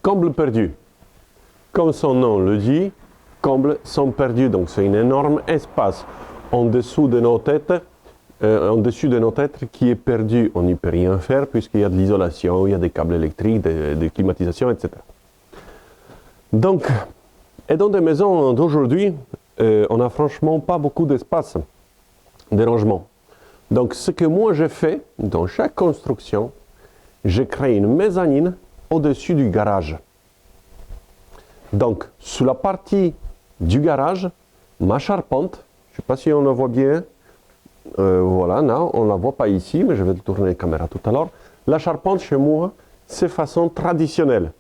combles perdus. Comme son nom le dit, combles sont perdus. Donc c'est un énorme espace en dessous de nos têtes, qui est perdu. On n'y peut rien faire puisqu'il y a de l'isolation, il y a des câbles électriques, des climatisations, etc. Donc, et dans des maisons d'aujourd'hui, on n'a franchement pas beaucoup d'espace de rangement. Donc ce que moi j'ai fait dans chaque construction, j'ai créé une mezzanine au-dessus du garage. Donc sous la partie du garage, ma charpente, je ne sais pas si on la voit bien, voilà, non, on ne la voit pas ici, mais je vais tourner la caméra tout à l'heure. La charpente chez moi, c'est façon traditionnelle.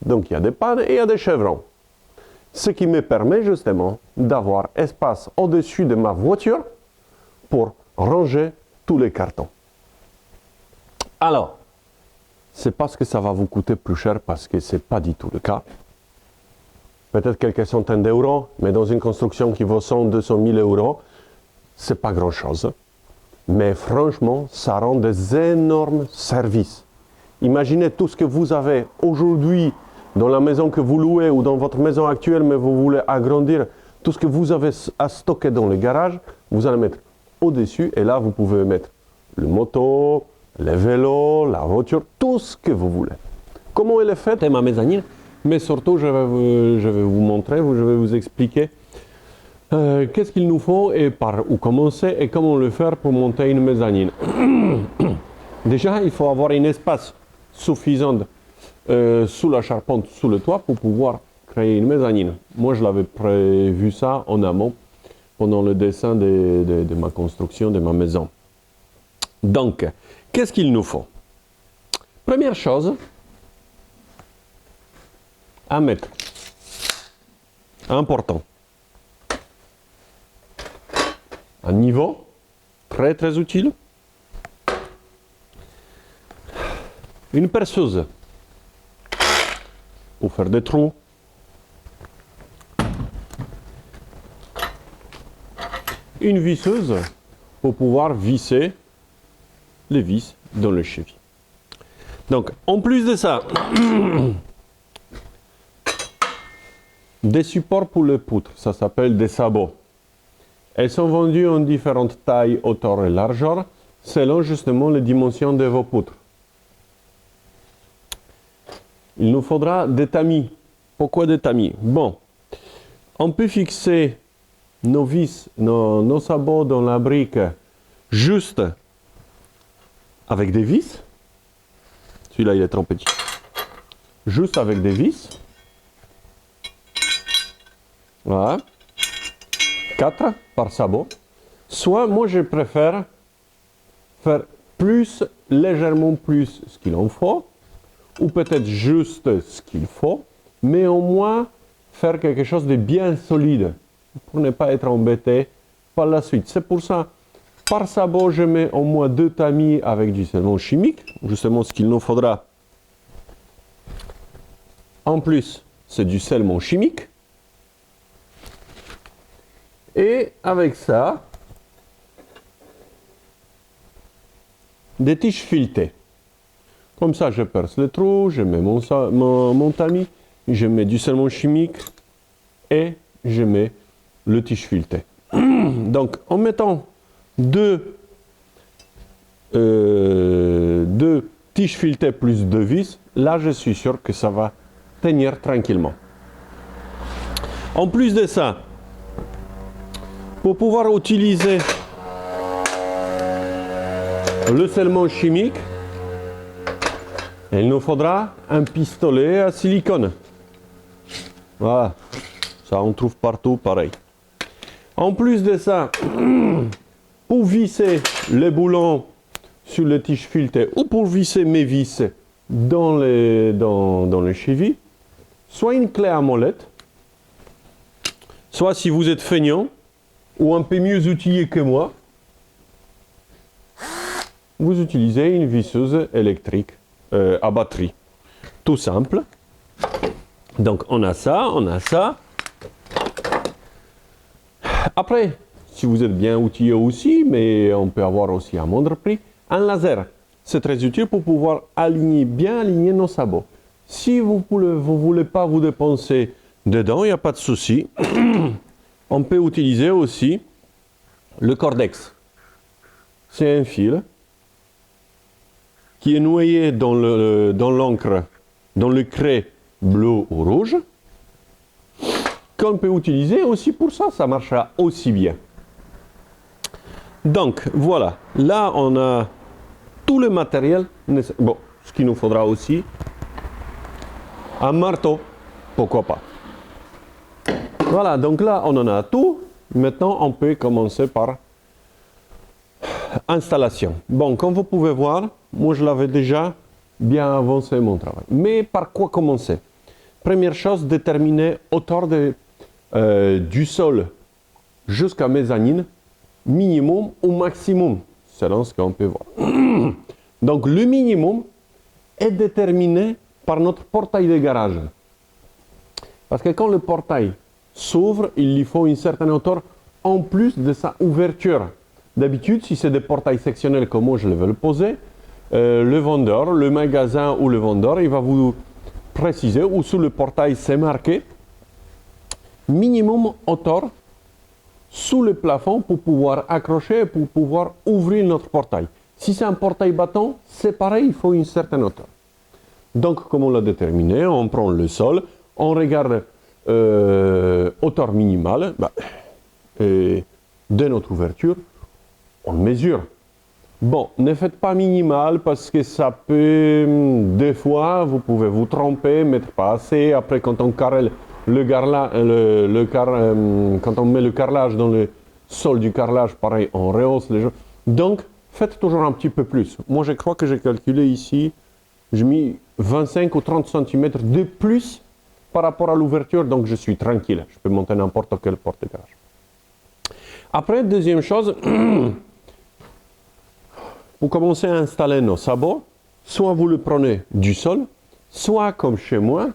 Donc il y a des pannes et il y a des chevrons. Ce qui me permet justement d'avoir espace au-dessus de ma voiture pour ranger tous les cartons. Alors, c'est parce que ça va vous coûter plus cher parce que ce n'est pas du tout le cas. Peut-être quelques centaines d'euros, mais dans une construction qui vaut 100, 200 000 euros, ce n'est pas grand-chose. Mais franchement, ça rend des énormes services. Imaginez tout ce que vous avez aujourd'hui dans la maison que vous louez ou dans votre maison actuelle, mais vous voulez agrandir, tout ce que vous avez à stocker dans le garage, vous allez mettre au-dessus, et là, vous pouvez mettre le moto, les vélos, la voiture, tout ce que vous voulez. Comment elle est faite, ma mezzanine, mais surtout, je vais vous montrer, je vais vous expliquer qu'est-ce qu'il nous faut et par où commencer et comment le faire pour monter une mezzanine. Déjà, il faut avoir un espace suffisant sous la charpente, sous le toit, pour pouvoir créer une mezzanine. Moi, je l'avais prévu ça en amont, pendant le dessin de ma construction, de ma maison. Donc, qu'est-ce qu'il nous faut? Première chose, à mettre, important, un niveau, très très utile, une perceuse pour faire des trous, une visseuse pour pouvoir visser les vis dans le cheville. Donc, en plus de ça, des supports pour les poutres, ça s'appelle des sabots. Elles sont vendues en différentes tailles, hauteur et largeur, selon justement les dimensions de vos poutres. Il nous faudra des tamis. Pourquoi des tamis? Bon, on peut fixer nos vis, nos sabots dans la brique juste avec des vis. Celui-là, il est trop petit. Juste avec des vis. Voilà. 4 par sabot. Soit, moi, je préfère faire plus, légèrement plus ce qu'il en faut, ou peut-être juste ce qu'il faut, mais au moins faire quelque chose de bien solide pour ne pas être embêté par la suite. C'est pour ça, par sabot, je mets au moins 2 tamis avec du scellement chimique, justement ce qu'il nous faudra. En plus, c'est du scellement chimique. Et avec ça, des tiges filetées. Comme ça, je perce le trou, je mets mon tamis, je mets du scellement chimique et je mets le tige fileté. Donc, en mettant deux tiges filetées plus 2 vis, là, je suis sûr que ça va tenir tranquillement. En plus de ça, pour pouvoir utiliser le scellement chimique, il nous faudra un pistolet à silicone. Voilà, ça on trouve partout pareil. En plus de ça, pour visser les boulons sur le tige fileté ou pour visser mes vis dans les chevilles, soit une clé à molette, soit si vous êtes feignant ou un peu mieux outillé que moi, vous utilisez une visseuse électrique à batterie. Tout simple. Donc on a ça, on a ça. Après, si vous êtes bien outillé aussi, mais on peut avoir aussi à moindre prix, un laser. C'est très utile pour pouvoir bien aligner nos sabots. Si vous voulez pas vous dépenser dedans, il n'y a pas de souci. On peut utiliser aussi le cordex. C'est un fil qui est noyé dans l'encre, dans le craie bleu ou rouge, qu'on peut utiliser aussi pour ça, ça marchera aussi bien. Donc voilà, là on a tout le matériel nécessaire. Bon, ce qu'il nous faudra aussi, un marteau, pourquoi pas. Voilà, donc là on en a tout. Maintenant on peut commencer par installation. Bon, comme vous pouvez voir, moi je l'avais déjà bien avancé mon travail. Mais par quoi commencer? Première chose, déterminer hauteur du sol jusqu'à mezzanine, minimum ou maximum, selon ce qu'on peut voir. Donc le minimum est déterminé par notre portail de garage. Parce que quand le portail s'ouvre, il lui faut une certaine hauteur en plus de sa ouverture. D'habitude, si c'est des portails sectionnels comme moi je vais le poser, le vendeur, le magasin ou le vendeur, il va vous préciser où sous le portail c'est marqué minimum hauteur sous le plafond pour pouvoir accrocher et pour pouvoir ouvrir notre portail. Si c'est un portail bâton, c'est pareil, il faut une certaine hauteur. Donc, comme on l'a déterminé, on prend le sol, on regarde hauteur minimale de notre ouverture, on mesure. Bon, ne faites pas minimal parce que ça peut, des fois, vous pouvez vous tromper, mettre pas assez. Après, quand on carrelle quand on met le carrelage dans le sol du carrelage, pareil, on rehausse les gens. Donc, faites toujours un petit peu plus. Moi, je crois que j'ai calculé ici, j'ai mis 25 ou 30 cm de plus par rapport à l'ouverture, donc je suis tranquille. Je peux monter n'importe quelle porte de garage. Après, deuxième chose, pour commencer à installer nos sabots, soit vous le prenez du sol, soit comme chez moi,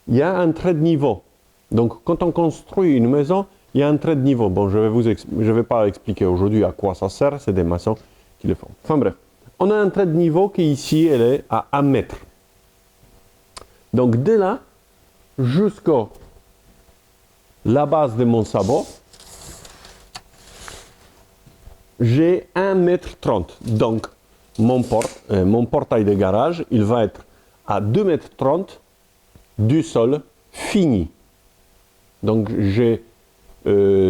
il y a un trait de niveau. Donc, quand on construit une maison, il y a un trait de niveau. Bon, je ne vais pas expliquer aujourd'hui à quoi ça sert, c'est des maçons qui le font. Enfin bref, on a un trait de niveau qui ici, elle est à 1 mètre. Donc, de là jusqu'à la base de mon sabot, j'ai 1,30 m. Donc, mon portail de garage, il va être à 2,30 m du sol fini. Donc, j'ai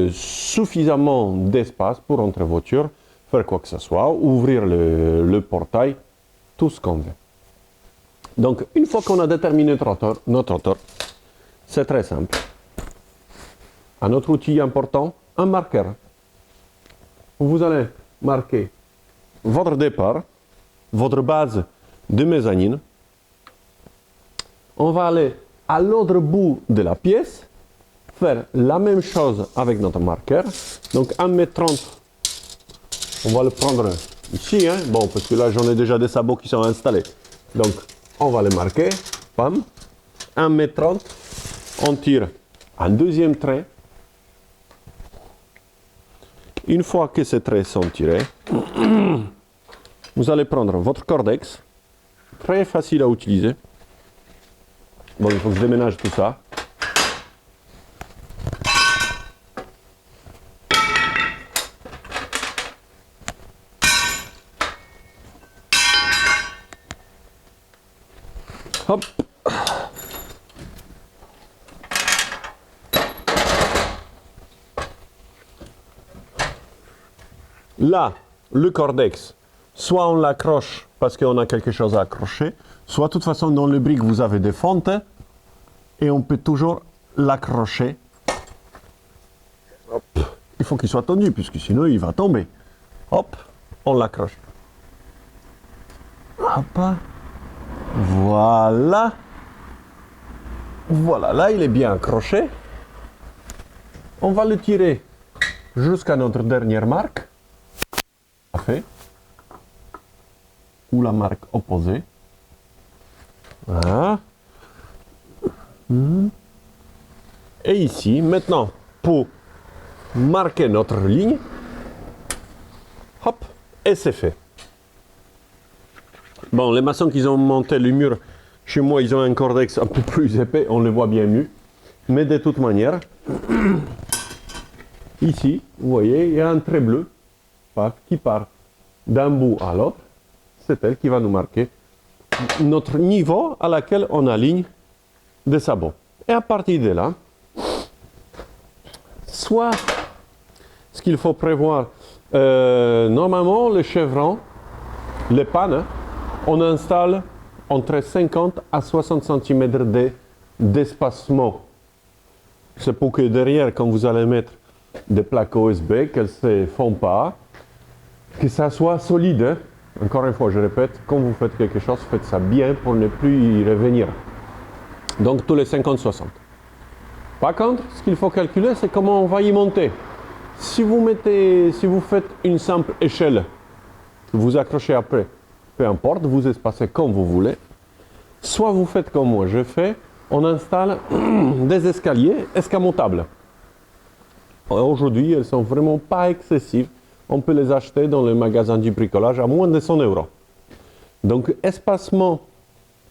suffisamment d'espace pour entrer voiture, faire quoi que ce soit, ouvrir le portail, tout ce qu'on veut. Donc, une fois qu'on a déterminé notre hauteur, c'est très simple. Un autre outil important, un marqueur. Vous allez marquer votre départ, votre base de mezzanine. On va aller à l'autre bout de la pièce, faire la même chose avec notre marqueur. Donc 1,30 m, on va le prendre ici, hein. Bon, parce que là j'en ai déjà des sabots qui sont installés. Donc on va le marquer, pam, 1,30 m, on tire un deuxième trait. Une fois que ces traits sont tirés, vous allez prendre votre cordex, très facile à utiliser. Bon, il faut que je déménage tout ça. Hop. Là, le cordex, soit on l'accroche parce qu'on a quelque chose à accrocher, soit de toute façon dans le brique vous avez des fentes et on peut toujours l'accrocher. Hop. Il faut qu'il soit tendu puisque sinon il va tomber. Hop, on l'accroche. Hop. Voilà. Voilà, là il est bien accroché. On va le tirer jusqu'à notre dernière marque. Fait, ou la marque opposée. Voilà. Et ici, maintenant, pour marquer notre ligne, hop, et c'est fait. Bon, les maçons qui ont monté le mur Chez moi, ils ont un cordex un peu plus épais, on le voit bien mieux. Mais de toute manière, ici, vous voyez, il y a un trait bleu qui part d'un bout à l'autre. C'est elle qui va nous marquer notre niveau à laquelle on aligne des sabots. Et à partir de là, soit ce qu'il faut prévoir, normalement, le chevron, les pannes, on installe entre 50 à 60 cm d'espacement. C'est pour que derrière, quand vous allez mettre des plaques OSB, qu'elles ne se font pas, que ça soit solide. Hein. Encore une fois, je répète, quand vous faites quelque chose, faites ça bien pour ne plus y revenir. Donc tous les 50-60. Par contre, ce qu'il faut calculer, c'est comment on va y monter. Si vous faites une simple échelle, vous accrochez après, peu importe, vous espacez comme vous voulez. Soit vous faites comme moi je fais, on installe des escaliers escamotables. Aujourd'hui, elles ne sont vraiment pas excessives. On peut les acheter dans les magasins du bricolage à moins de 100 €. Donc, espacement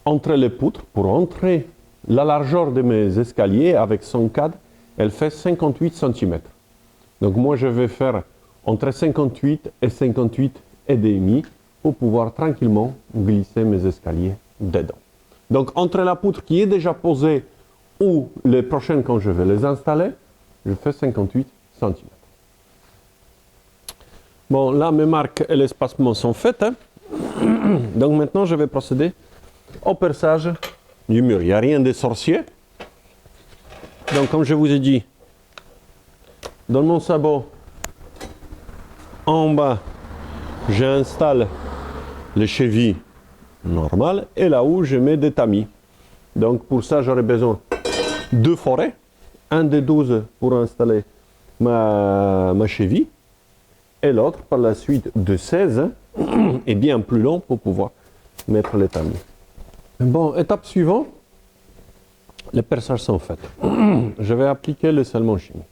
entre les poutres pour entrer la largeur de mes escaliers avec son cadre, elle fait 58 cm. Donc, moi, je vais faire entre 58 et 58 et demi pour pouvoir tranquillement glisser mes escaliers dedans. Donc, entre la poutre qui est déjà posée ou les prochaines quand je vais les installer, je fais 58 cm. Bon, là, mes marques et l'espacement sont faites. Hein. Donc, maintenant, je vais procéder au perçage du mur. Il n'y a rien de sorcier. Donc, comme je vous ai dit, dans mon sabot, en bas, j'installe les chevilles normales et là-haut, je mets des tamis. Donc, pour ça, j'aurai besoin de 2 forêts, un de 12 pour installer ma cheville et l'autre par la suite de 16 et bien plus long pour pouvoir mettre les tamis. Bon, étape suivante, les perçages sont faits. Je vais appliquer le scellement chimique.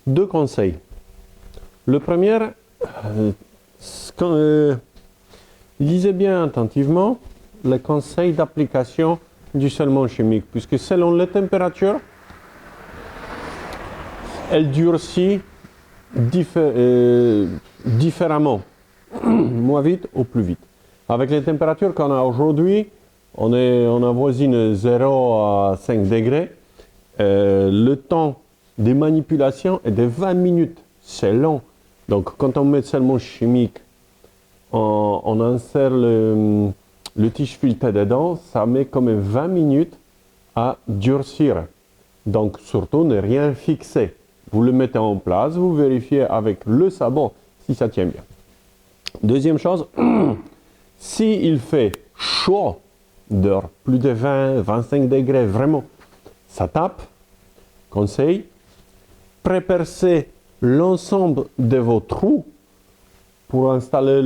2 conseils. Le premier, lisez bien attentivement les conseils d'application du scellement chimique, puisque selon les températures, elle durcit différemment, moins vite ou plus vite. Avec les températures qu'on a aujourd'hui, on avoisine 0 à 5 degrés. Le temps de manipulation est de 20 minutes. C'est long. Donc, quand on met le scellement chimique, on insère le tige fileté dedans, ça met comme 20 minutes à durcir. Donc, surtout, ne rien fixer. Vous le mettez en place, vous vérifiez avec le sabot si ça tient bien. Deuxième chose, s'il fait chaud, dehors, plus de 20, 25 degrés, vraiment, ça tape. Conseil, prépercez l'ensemble de vos trous pour installer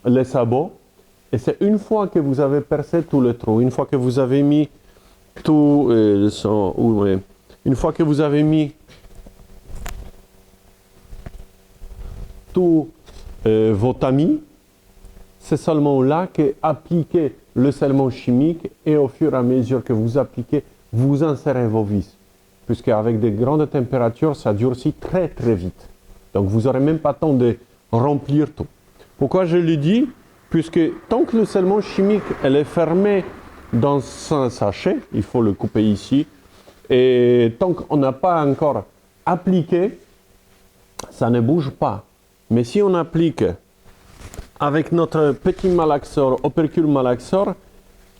les sabots. Et c'est une fois que vous avez percé tous les trous, une fois que vous avez mis tout, une fois que vous avez mis tous vos tamis, c'est seulement là que appliquez le scellement chimique et au fur et à mesure que vous appliquez, vous insérez vos vis. Puisqu'avec des grandes températures, ça durcit très très vite. Donc vous n'aurez même pas le temps de remplir tout. Pourquoi je le dis? Puisque tant que le scellement chimique elle est fermé dans un sachet, il faut le couper ici, et tant qu'on n'a pas encore appliqué, ça ne bouge pas. Mais si on applique avec notre petit malaxeur, opercule malaxeur,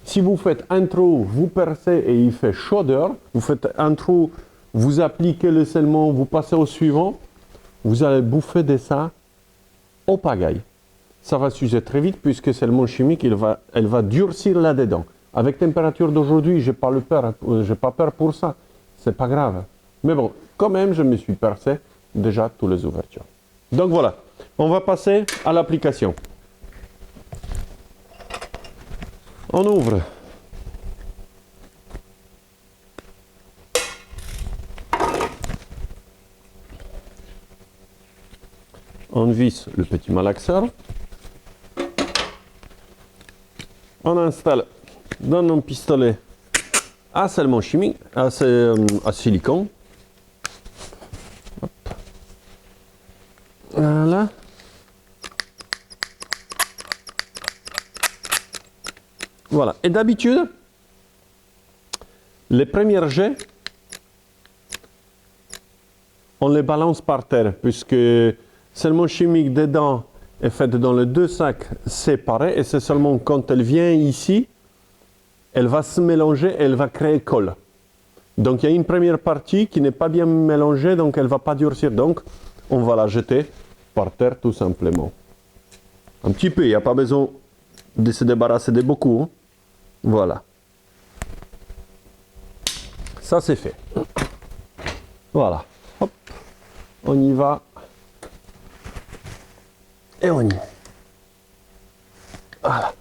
si vous faites un trou, vous percez et il fait chaud dehors, vous faites un trou, vous appliquez le scellement, vous passez au suivant, vous allez bouffer de ça au pagaille. Ça va s'user très vite puisque le scellement chimique, elle va durcir là-dedans. Avec température d'aujourd'hui, je n'ai pas peur pour ça. C'est pas grave. Mais bon, quand même, je me suis percé déjà toutes les ouvertures. Donc voilà, on va passer à l'application. On ouvre. On visse le petit malaxeur. On installe dans un pistolet à scellement chimique, à silicone. Hop. Voilà. Voilà. Et d'habitude, les premiers jets, on les balance par terre, puisque scellement chimique dedans est fait dans les deux sacs séparés, et c'est seulement quand elle vient ici, elle va se mélanger et elle va créer colle. Donc il y a une première partie qui n'est pas bien mélangée, donc elle ne va pas durcir. Donc on va la jeter par terre tout simplement. Un petit peu, il n'y a pas besoin de se débarrasser de beaucoup. Hein. Voilà. Ça c'est fait. Voilà. Hop. On y va. Et on y va. Voilà.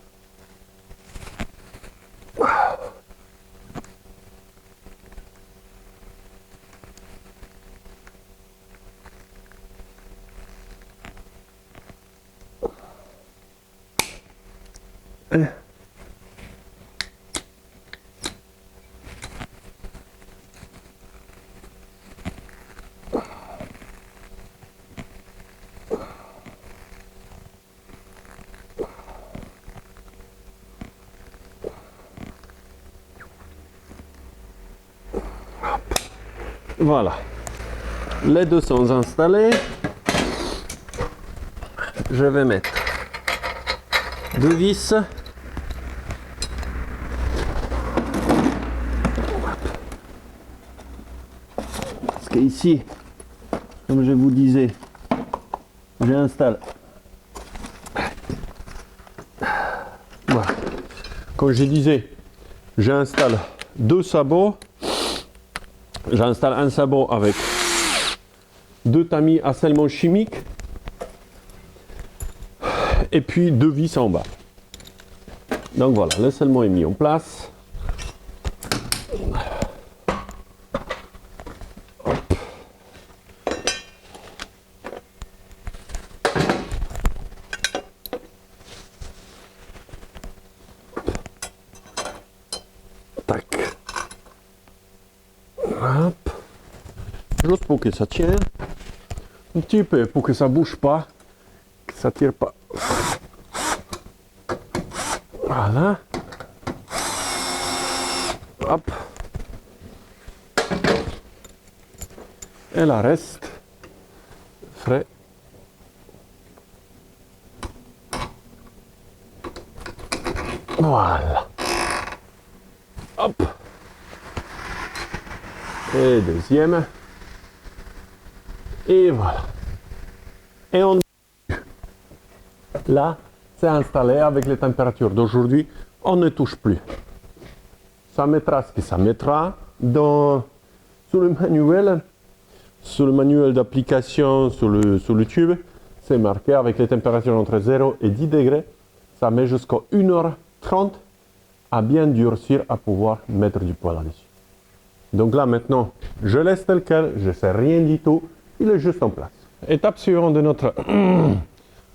Voilà, les deux sont installés. Je vais mettre deux vis. Parce que ici, comme je vous disais, j'installe. Voilà. Comme je disais, j'installe deux sabots. J'installe un sabot avec deux tamis à scellement chimique et puis deux vis en bas. Donc voilà, le scellement est mis en place. Hop. Tac. Hop. Juste pour que ça tienne. Un petit peu pour que ça bouge pas, que ça tire pas. Voilà. Hop. Et la reste frais. Voilà. Hop. Et deuxième. Et voilà. Et on là, c'est installé avec les températures d'aujourd'hui. On ne touche plus. Ça mettra ce que ça mettra. Sur le manuel d'application, sur le tube, c'est marqué avec les températures entre 0 et 10 degrés. Ça met jusqu'à 1h30 à bien durcir, à pouvoir mettre du poids là-dessus. Donc là maintenant, je laisse tel quel, je ne sais rien du tout, il est juste en place. Étape suivante de notre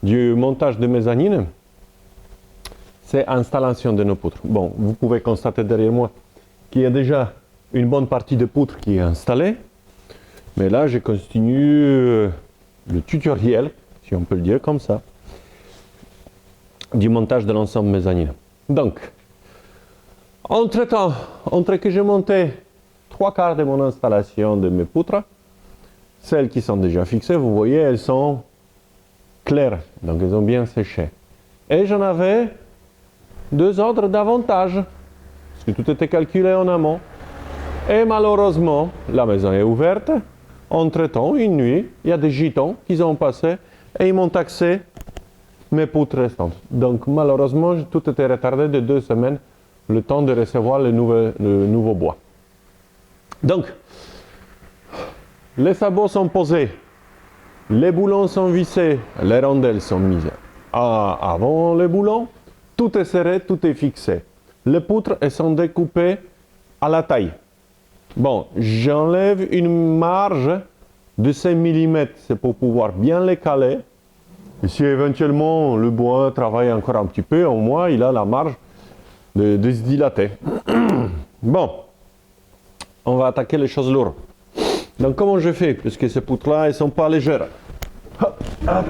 du montage de mezzanine, c'est l'installation de nos poutres. Bon, vous pouvez constater derrière moi qu'il y a déjà une bonne partie de poutres qui est installée, mais là je continue le tutoriel, si on peut le dire comme ça, du montage de l'ensemble mezzanine. Donc, entre-temps, entre que j'ai monté 3/4 de mon installation de mes poutres, celles qui sont déjà fixées, vous voyez, elles sont claires, donc elles ont bien séché. Et j'en avais 2 ordres d'avantage, parce que tout était calculé en amont. Et malheureusement, la maison est ouverte. Entre-temps, une nuit, il y a des gitans qui ont passé et ils m'ont taxé mes poutres restantes. Donc malheureusement, tout était retardé de 2 semaines, le temps de recevoir le nouveau bois. Donc, les sabots sont posés, les boulons sont vissés, les rondelles sont mises avant les boulons, tout est serré, tout est fixé. Les poutres, elles sont découpées à la taille. Bon, j'enlève une marge de 5 mm, c'est pour pouvoir bien les caler. Et si éventuellement le bois travaille encore un petit peu, au moins il a la marge de se dilater. Bon, on va attaquer les choses lourdes. Donc comment je fais? Parce que ces poutres-là, elles ne sont pas légères. Hop, hop,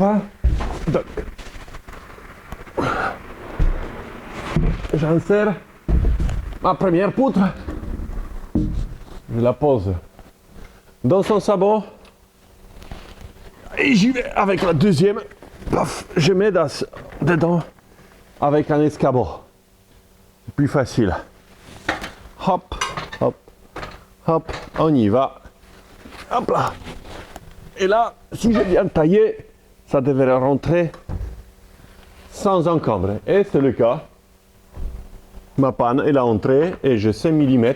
hop. Donc, j'insère ma première poutre. Je la pose dans son sabot. Et j'y vais avec la deuxième. Paf, je mets dedans avec un escabeau. Plus facile. Hop, hop, hop, on y va. Hop là. Et là, si j'ai bien taillé, ça devrait rentrer sans encombre. Et c'est le cas. Ma panne est entrée et j'ai 5 mm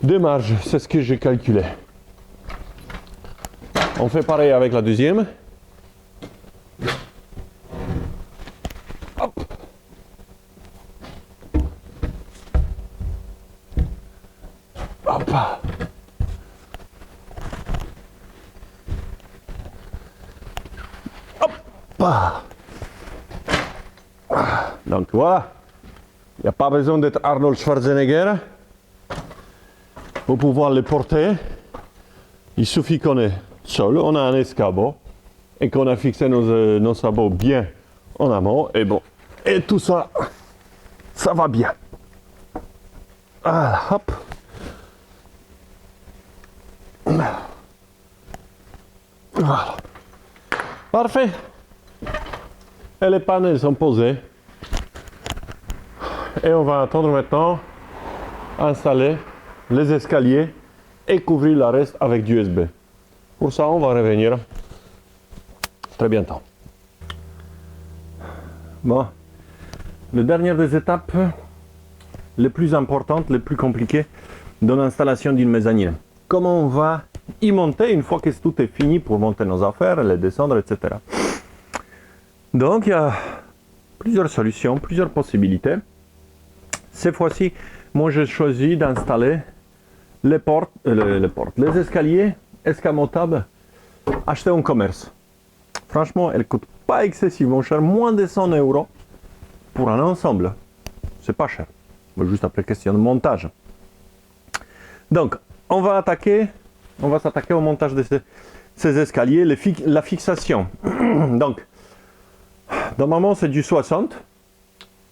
de marge. C'est ce que j'ai calculé. On fait pareil avec la deuxième. Hop. Hop. Hop. Donc voilà. Il n'y a pas besoin d'être Arnold Schwarzenegger pour pouvoir les porter. Il suffit qu'on est seul, on a un escabeau et qu'on a fixé nos sabots bien en amont. Et bon, et tout ça, ça va bien. Voilà, hop. Voilà. Parfait. Et les pannes elles sont posées. Et on va attendre maintenant installer les escaliers et couvrir le reste avec du USB. Pour ça, on va revenir très bientôt. Bon, la dernière des étapes, les plus importantes, les plus compliquées de l'installation d'une mezzanine. Comment on va y monter une fois que tout est fini pour monter nos affaires, les descendre, etc. Donc, il y a plusieurs solutions, plusieurs possibilités. Cette fois-ci, moi j'ai choisi d'installer les escaliers escamotables achetés en commerce. Franchement, elles ne coûtent pas excessivement cher, moins de 100 € pour un ensemble. C'est pas cher, mais juste après question de montage. Donc, on va s'attaquer au montage de ces escaliers, la fixation. Donc, normalement c'est du 60.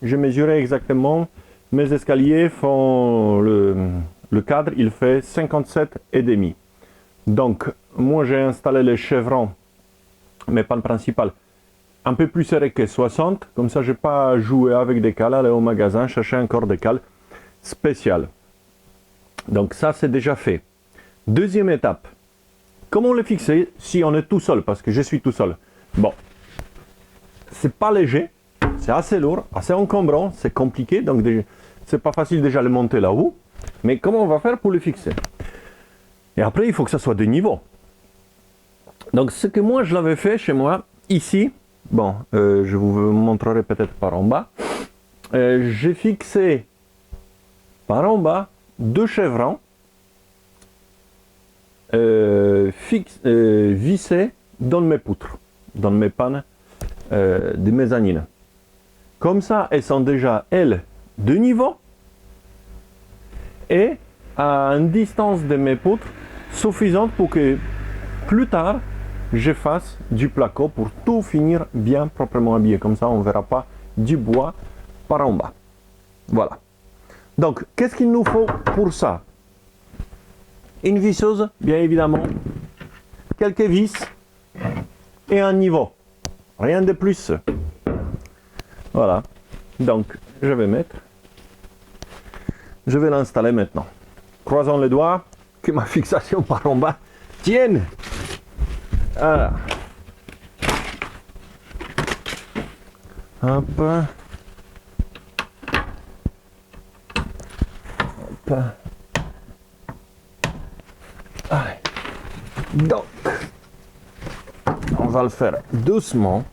J'ai mesuré exactement. Mes escaliers font le cadre, il fait 57,5. Donc, moi j'ai installé les chevrons, mes pannes principales, un peu plus serrées que 60. Comme ça, je n'ai pas joué avec des cales, aller au magasin, chercher encore des cales spéciales. Donc ça, c'est déjà fait. Deuxième étape, comment les fixer si on est tout seul, parce que je suis tout seul. Bon, c'est pas léger. C'est assez lourd, assez encombrant, c'est compliqué, donc c'est pas facile déjà de les monter là-haut. Mais comment on va faire pour les fixer? Et après, il faut que ça soit de niveau. Donc, ce que moi, je l'avais fait chez moi, ici, bon, je vous montrerai peut-être par en bas. J'ai fixé par en bas 2 chevrons vissés dans mes poutres, dans mes pannes de mezzanine. Comme ça, elles sont déjà, elles, de niveau et à une distance de mes poutres suffisante pour que plus tard, je fasse du placo pour tout finir bien proprement habillé. Comme ça, on ne verra pas du bois par en bas. Voilà. Donc, qu'est-ce qu'il nous faut pour ça? Une visseuse, bien évidemment, quelques vis et un niveau. Rien de plus. Voilà. Donc, je vais l'installer maintenant. Croisons les doigts, que ma fixation par en bas tienne. Voilà. Hop. Hop. Allez. Donc, on va le faire doucement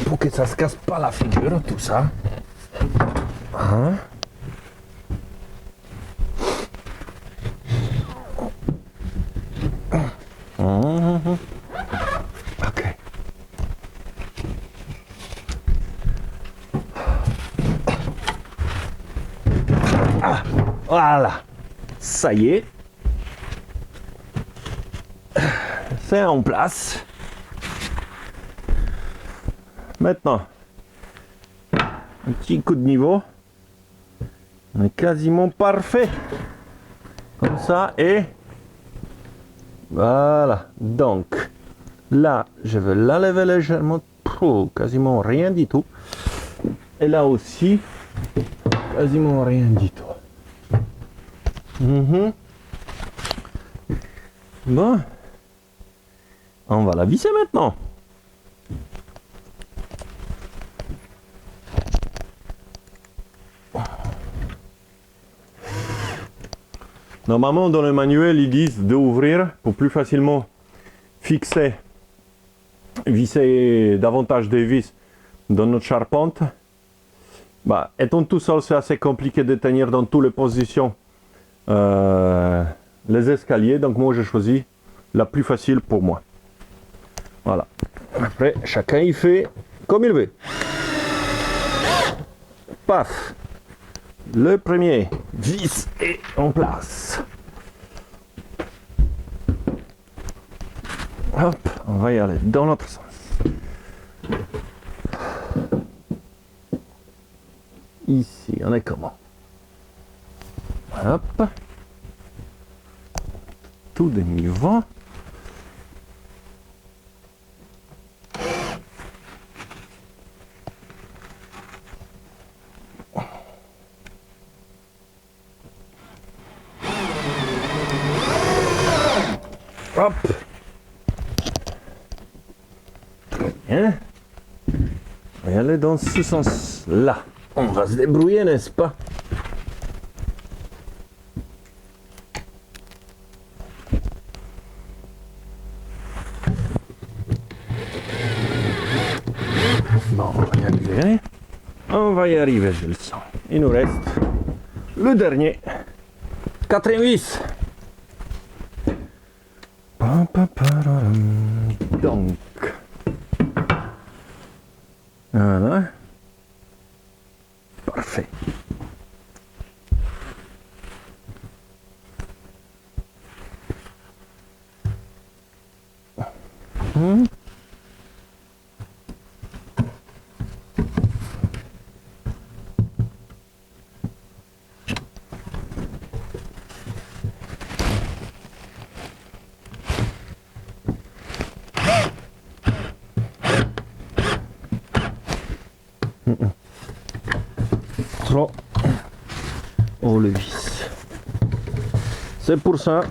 pour que ça se casse pas la figure, tout ça. Hein? Ok. Ah, voilà, ça y est. C'est en place. Maintenant, un petit coup de niveau. On est quasiment parfait. Comme ça, et voilà. Donc, là, je vais l'enlever légèrement. Quasiment rien du tout. Et là aussi, quasiment rien du tout. Bon. On va la visser maintenant. Normalement, dans le manuel, ils disent d'ouvrir pour plus facilement fixer, visser davantage des vis dans notre charpente. Bah, étant tout seul, c'est assez compliqué de tenir dans toutes les positions les escaliers. Donc moi, j'ai choisi la plus facile pour moi. Voilà. Après, chacun il fait comme il veut. Paf. Le premier vis est en place. Hop, on va y aller dans l'autre sens. Ici, on est comment? Hop. Tout de niveau. Hop. Bien. On va y aller dans ce sens-là. On va se débrouiller, n'est-ce pas? Bon, on va y arriver. On va y arriver, je le sens. Il nous reste le dernier. Quatrième vis. Donc, voilà. Parfait. Trop haut le vis. C'est pour ça,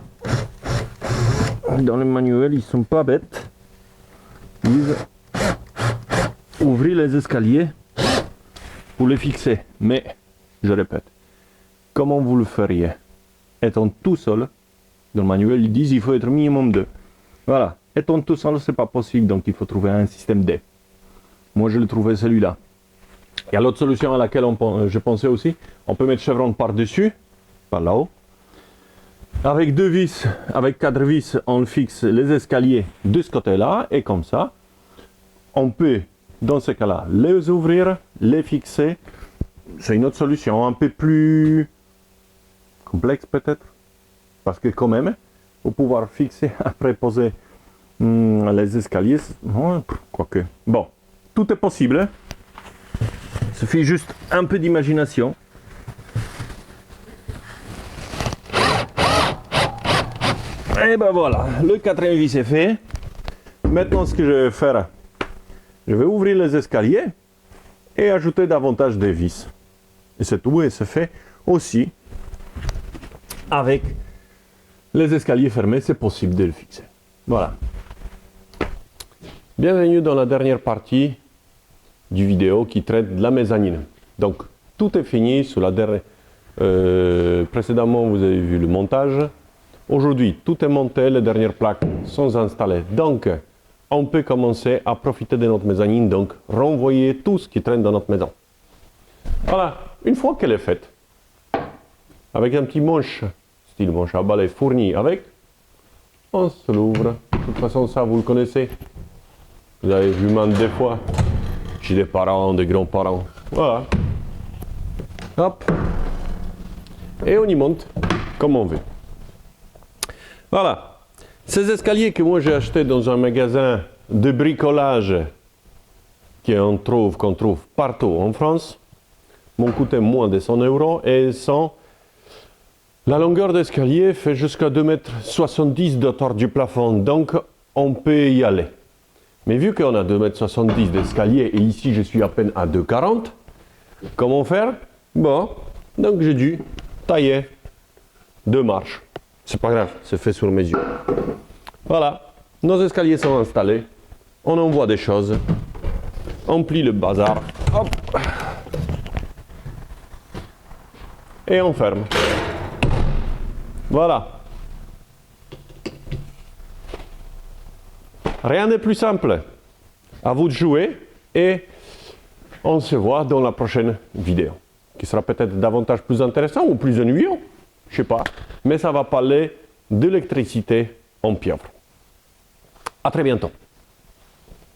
dans le manuel, ils sont pas bêtes. Ils disent ouvrir les escaliers pour les fixer. Mais, je répète, comment vous le feriez? Étant tout seul, dans le manuel, ils disent qu'il faut être minimum 2. Voilà, étant tout seul, c'est pas possible, donc il faut trouver un système D. Moi, je l'ai trouvé celui-là. Il y a l'autre solution à laquelle je pensais aussi. On peut mettre chevron par-dessus, par là-haut. Avec 2 vis, avec 4 vis, on fixe les escaliers de ce côté-là. Et comme ça, on peut, dans ce cas-là, les ouvrir, les fixer. C'est une autre solution, un peu plus complexe peut-être. Parce que quand même, pour pouvoir fixer, après poser les escaliers, quoique. Bon, tout est possible. Il suffit juste un peu d'imagination. Et ben voilà, le quatrième vis est fait. Maintenant, ce que je vais faire, je vais ouvrir les escaliers et ajouter davantage de vis. Et c'est tout, et c'est fait aussi avec les escaliers fermés, c'est possible de le fixer. Voilà. Bienvenue dans la dernière partie du vidéo qui traite de la mezzanine. Donc, tout est fini sur la dernière. Précédemment, vous avez vu le montage. Aujourd'hui, tout est monté, les dernières plaques sont installées. Donc, on peut commencer à profiter de notre mezzanine, donc renvoyer tout ce qui traîne dans notre maison. Voilà, une fois qu'elle est faite, avec un petit manche, style manche à balai fourni avec, on se l'ouvre. De toute façon, ça, vous le connaissez. Vous avez vu même des fois, chez des parents, des grands-parents. Voilà. Hop. et on y monte comme on veut. Voilà. Ces escaliers que moi j'ai achetés dans un magasin de bricolage qu'on trouve partout en France, m'ont coûté moins de 100 € et la longueur d'escalier fait jusqu'à 2,70 m de hauteur du plafond, donc on peut y aller. Mais vu qu'on a 2,70 m d'escalier et ici je suis à peine à 2,40 m, comment faire? Bon, donc j'ai dû tailler 2 marches. C'est pas grave, c'est fait sur mesure. Voilà, nos escaliers sont installés, on envoie des choses, on plie le bazar, hop, et on ferme. Voilà. Rien de plus simple. À vous de jouer et on se voit dans la prochaine vidéo, qui sera peut-être davantage plus intéressant ou plus ennuyant, je sais pas, mais ça va parler d'électricité en pieuvre. À très bientôt.